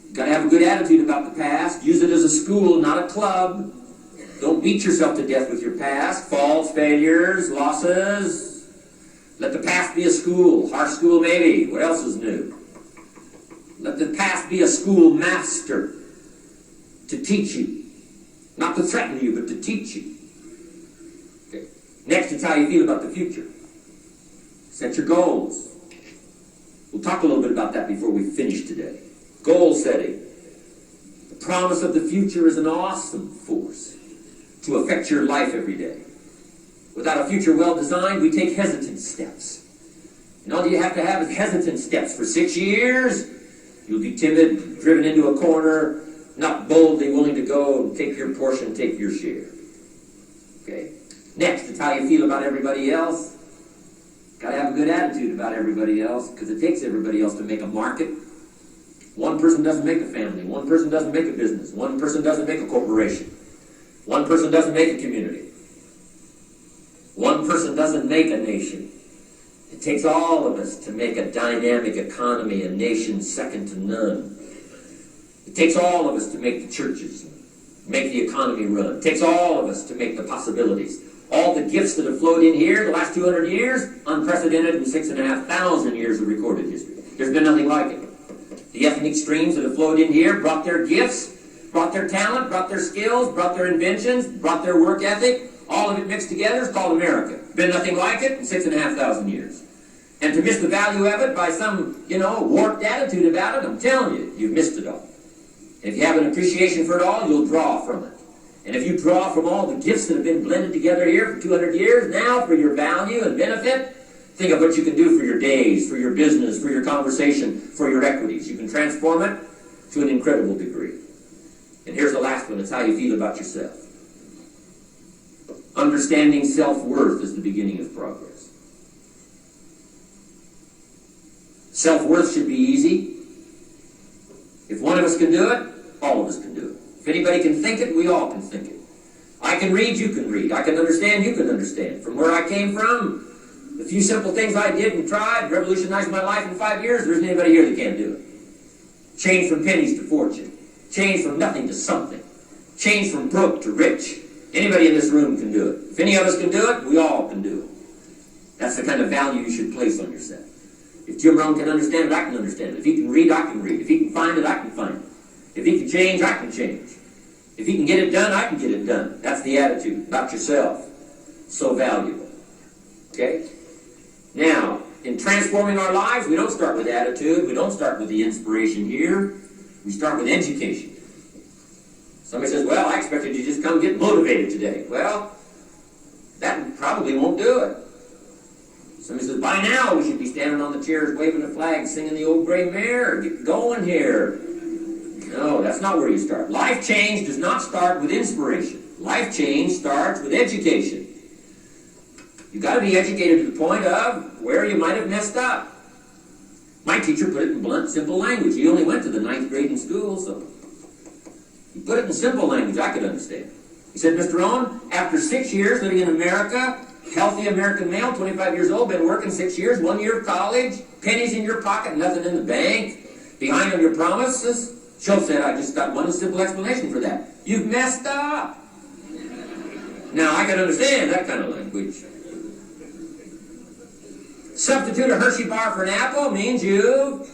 You've got to have a good attitude about the past. Use it as a school, not a club. Don't beat yourself to death with your past. Faults, failures, losses. Let the past be a school. Harsh school maybe. What else is new? Let the past be a school master to teach you. Not to threaten you, but to teach you. Okay. Next, it's how you feel about the future. Set your goals. We'll talk a little bit about that before we finish today. Goal setting. The promise of the future is an awesome force to affect your life every day. Without a future well designed, we take hesitant steps. And all you have to have is hesitant steps for 6 years. You'll be timid, driven into a corner, not boldly willing to go and take your portion, take your share. Okay? Next, it's how you feel about everybody else. Got to have a good attitude about everybody else, because it takes everybody else to make a market. One person doesn't make a family. One person doesn't make a business. One person doesn't make a corporation. One person doesn't make a community. One person doesn't make a nation. It takes all of us to make a dynamic economy, a nation second to none. It takes all of us to make the churches, make the economy run. It takes all of us to make the possibilities. All the gifts that have flowed in here the last 200 years, unprecedented in 6,500 years of recorded history. There's been nothing like it. The ethnic streams that have flowed in here brought their gifts, brought their talent, brought their skills, brought their inventions, brought their work ethic. All of it mixed together is called America. Been nothing like it in 6,500 years. And to miss the value of it by some, warped attitude about it, I'm telling you, you've missed it all. And if you have an appreciation for it all, you'll draw from it. And if you draw from all the gifts that have been blended together here for 200 years, now for your value and benefit, think of what you can do for your days, for your business, for your conversation, for your equities. You can transform it to an incredible degree. And here's the last one. It's how you feel about yourself. Understanding self-worth is the beginning of progress. Self-worth should be easy. If one of us can do it, all of us can do it. If anybody can think it, we all can think it. I can read, you can read. I can understand, you can understand. From where I came from, the few simple things I did and tried revolutionized my life in 5 years. There isn't anybody here that can't do it. Change from pennies to fortune. Change from nothing to something. Change from broke to rich. Anybody in this room can do it. If any of us can do it, we all can do it. That's the kind of value you should place on yourself. If Jim Rohn can understand it, I can understand it. If he can read, I can read. If he can find it, I can find it. If he can change, I can change. If he can get it done, I can get it done. That's the attitude about yourself. So valuable. Okay? Now, in transforming our lives, we don't start with attitude. We don't start with the inspiration here. We start with education. Somebody says, well, I expected you to just come get motivated today. Well, that probably won't do it. Somebody says, by now we should be standing on the chairs, waving the flag, singing the old gray mare. Get going here. No, that's not where you start. Life change does not start with inspiration. Life change starts with education. You've got to be educated to the point of where you might have messed up. My teacher put it in blunt, simple language. He only went to the 9th grade in school, so he put it in simple language I could understand. He said, Mr. Rohn, after 6 years living in America, healthy American male, 25 years old, been working 6 years, 1 year of college, pennies in your pocket, nothing in the bank, behind on your promises. Schultz said, I just got one simple explanation for that. You've messed up. Now, I can understand that kind of language. Substitute a Hershey bar for an apple means you've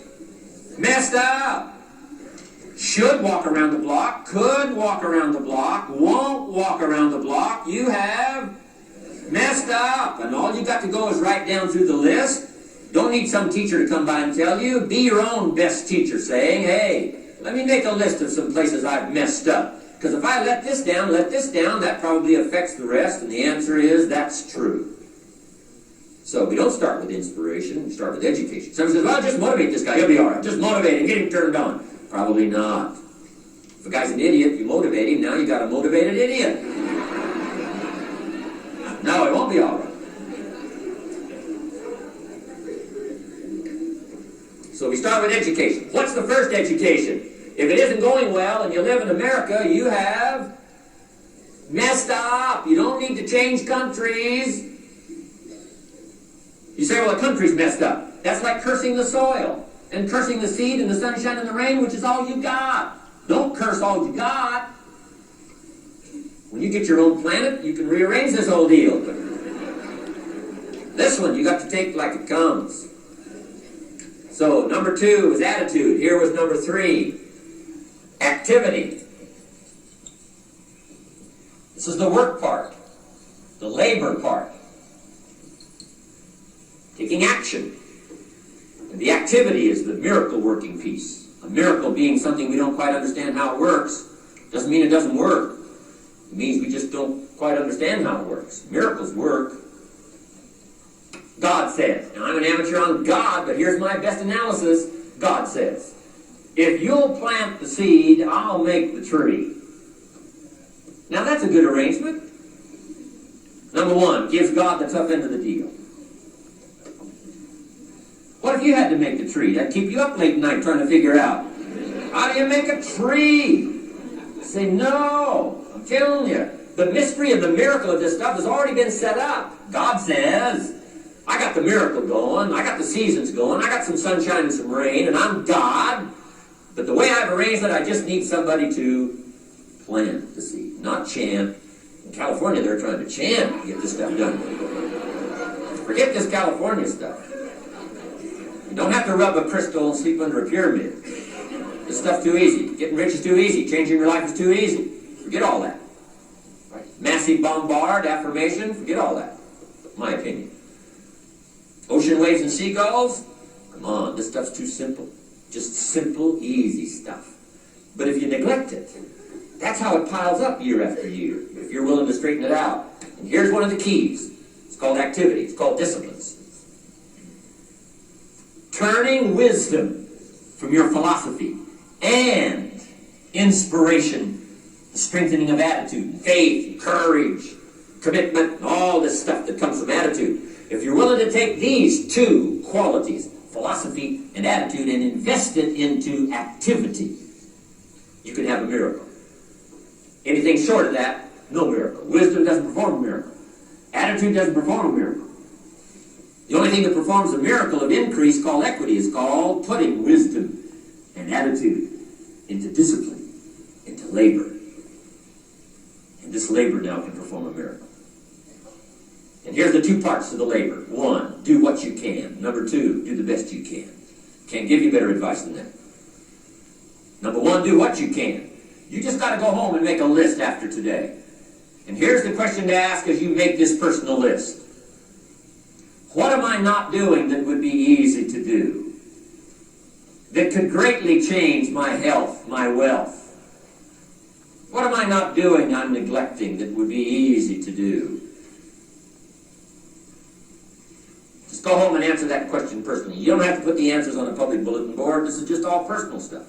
messed up. Should walk around the block, could walk around the block, won't walk around the block. You have messed up. And all you got to go is write down through the list. Don't need some teacher to come by and tell you. Be your own best teacher saying, hey, let me make a list of some places I've messed up. Because if I let this down, that probably affects the rest. And the answer is, that's true. So we don't start with inspiration, we start with education. Someone says, well, just motivate this guy, he'll be all right. Just motivate him, get him turned on. Probably not. If a guy's an idiot, you motivate him, now you got a motivated idiot. No, it won't be all right. So we start with education. What's the first education? If it isn't going well and you live in America, you have messed up. You don't need to change countries. You say, well, the country's messed up. That's like cursing the soil and cursing the seed and the sunshine and the rain, which is all you got. Don't curse all you got. When you get your own planet, you can rearrange this whole deal. But this one, you got to take like it comes. So, number 2 is attitude. Here was number 3, activity. This is the work part, the labor part. Taking action. And the activity is the miracle working piece. A miracle being something we don't quite understand how it works doesn't mean it doesn't work. It means we just don't quite understand how it works. Miracles work. God says, and I'm an amateur on God, but here's my best analysis. God says, if you'll plant the seed, I'll make the tree. Now that's a good arrangement. Number one, gives God the tough end of the deal. What if you had to make the tree? That'd keep you up late at night trying to figure out, how do you make a tree? Say, no, I'm telling you, the mystery of the miracle of this stuff has already been set up. God says, I got the miracle going, I got the seasons going, I got some sunshine and some rain, and I'm God. But the way I've arranged it, I just need somebody to plant the seed, not chant. In California, they're trying to chant to get this stuff done. Forget this California stuff. You don't have to rub a crystal and sleep under a pyramid. This stuff's too easy. Getting rich is too easy. Changing your life is too easy. Forget all that. Right? Massive bombard, affirmation, forget all that. My opinion. Ocean waves and seagulls? Come on, this stuff's too simple. Just simple, easy stuff. But if you neglect it, that's how it piles up year after year, if you're willing to straighten it out. And here's one of the keys. It's called activity. It's called disciplines. Turning wisdom from your philosophy and inspiration, the strengthening of attitude, faith, courage, commitment, and all this stuff that comes from attitude. If you're willing to take these two qualities, philosophy and attitude, and invest it into activity, you can have a miracle. Anything short of that, no miracle. Wisdom doesn't perform a miracle. Attitude doesn't perform a miracle. The only thing that performs a miracle of increase, called equity, is called putting wisdom and attitude into discipline, into labor. And this labor now can perform a miracle. And here's the two parts to the labor. One, do what you can. Number two, do the best you can. Can't give you better advice than that. Number one, do what you can. You just got to go home and make a list after today. And here's the question to ask as you make this personal list. What am I not doing that would be easy to do? That could greatly change my health, my wealth? What am I not doing I'm neglecting that would be easy to do? Just go home and answer that question personally. You don't have to put the answers on a public bulletin board. This is just all personal stuff.